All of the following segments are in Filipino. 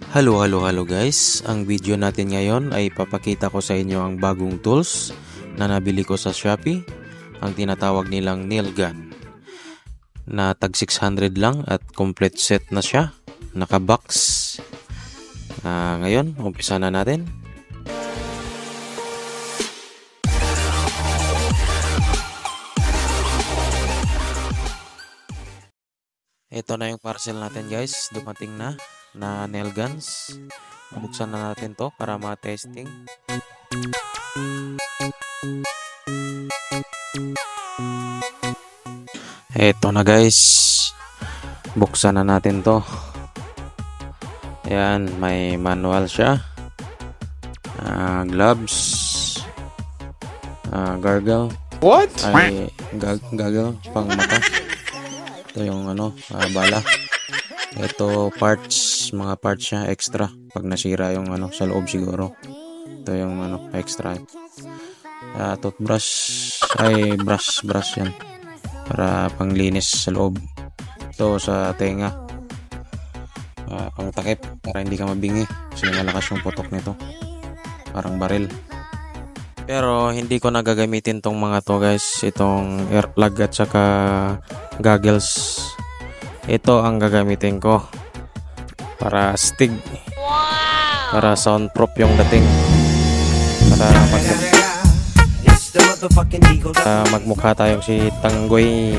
Hello guys. Ang video natin ngayon ay papakita ko sa inyo ang bagong tools na nabili ko sa Shopee. Ang tinatawag nilang nail gun. Na tag 600 lang at complete set na siya. Naka-box. Ngayon, umpisa na natin. Ito na yung parcel natin guys. Dumating na nail guns. Buksan na natin to para ma-testing. Ito na guys. Buksan na natin to. Ayan, may manual siya. Gloves. Gargle. What? Ay, gaggle pang mata. Ito yung bala. Ito parts, mga parts niya extra pag nasira yung sa loob siguro. Ito yung extra. Toothbrush ay brush yan para panglinis sa loob. Ito sa tenga. Pang takip para hindi ka mabingi kasi malakas yung putok nito. Parang baril. Pero hindi ko nagagamitin tong mga to guys. Itong earplug at saka goggles. Ito ang gagamitin ko para stig. Para soundproof yung dating. Para magmukha tayong si Tanggoy.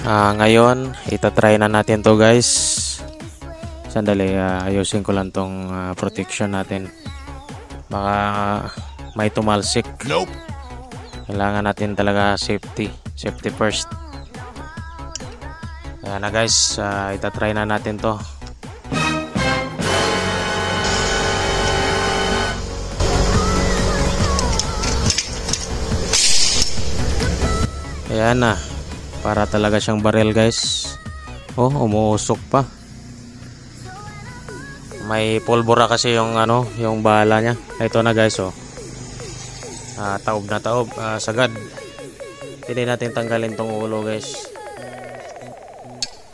Ngayon, itatry na natin to guys. Sandali, ayusin ko lang tong protection natin. Baka may tumalsik. Nope. Kailangan natin talaga safety first. Ayan na guys, itatry na natin to. Ayan na, para talaga siyang baril guys. Oh, umuusok pa. May pulbura kasi yung yung bala niya. Ito na guys, oh. Taob na taob, sagad. Hindi natin tanggalin tong ulo guys.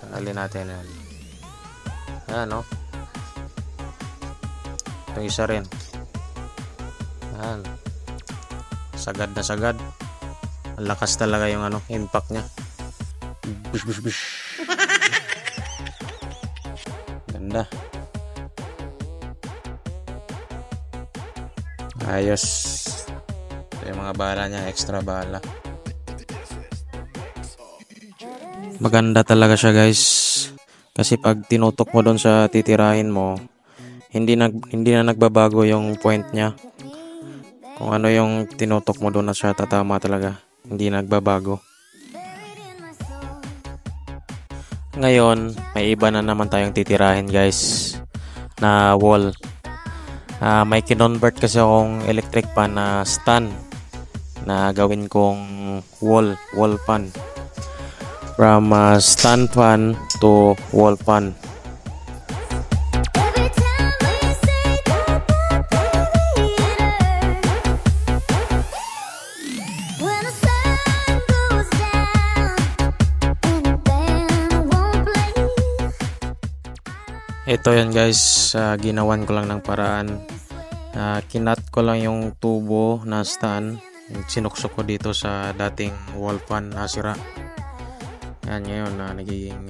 Tanggalin natin yan. Ayan, oh. Itong isa rin. Ayan. Sagad na sagad. Ang lakas talaga yung impact niya. Bush bush bush. Ganda. Ayos. Ito yung mga bala niya, extra bala. Maganda talaga siya guys. Kasi pag tinutok mo doon sa titirahin mo, hindi na nagbabago yung point niya. Kung ano yung tinutok mo doon na siya tatama talaga. Hindi nagbabago. Ngayon, may iba na naman tayong titirahin guys. Na wall. May kinonvert kasi akong electric pan na stand na gawin kong wall pan. From stand fan to wall fan. Ito yan guys, ginawan ko lang ng paraan. Kinat ko lang yung tubo na stand. Sinuksok ko dito sa dating wall fan na sira. Yan ngayon nagiging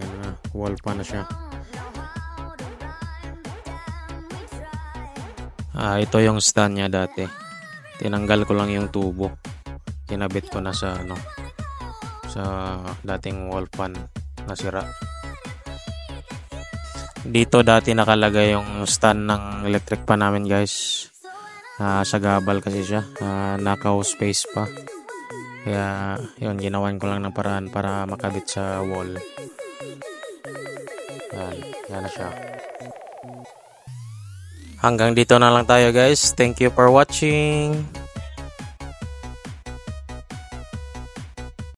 wall fan na siya. Ito yung stand niya dati. Tinanggal ko lang yung tubo. Kinabit ko na sa sa dating wall fan na sira. Dito dati nakalagay yung stand ng electric pan namin guys. Sa gabal kasi siya. Nakaw space pa. Kaya yun, ginawan ko lang ng paraan para makabit sa wall. Yan na siya. Hanggang dito na lang tayo guys. Thank you for watching.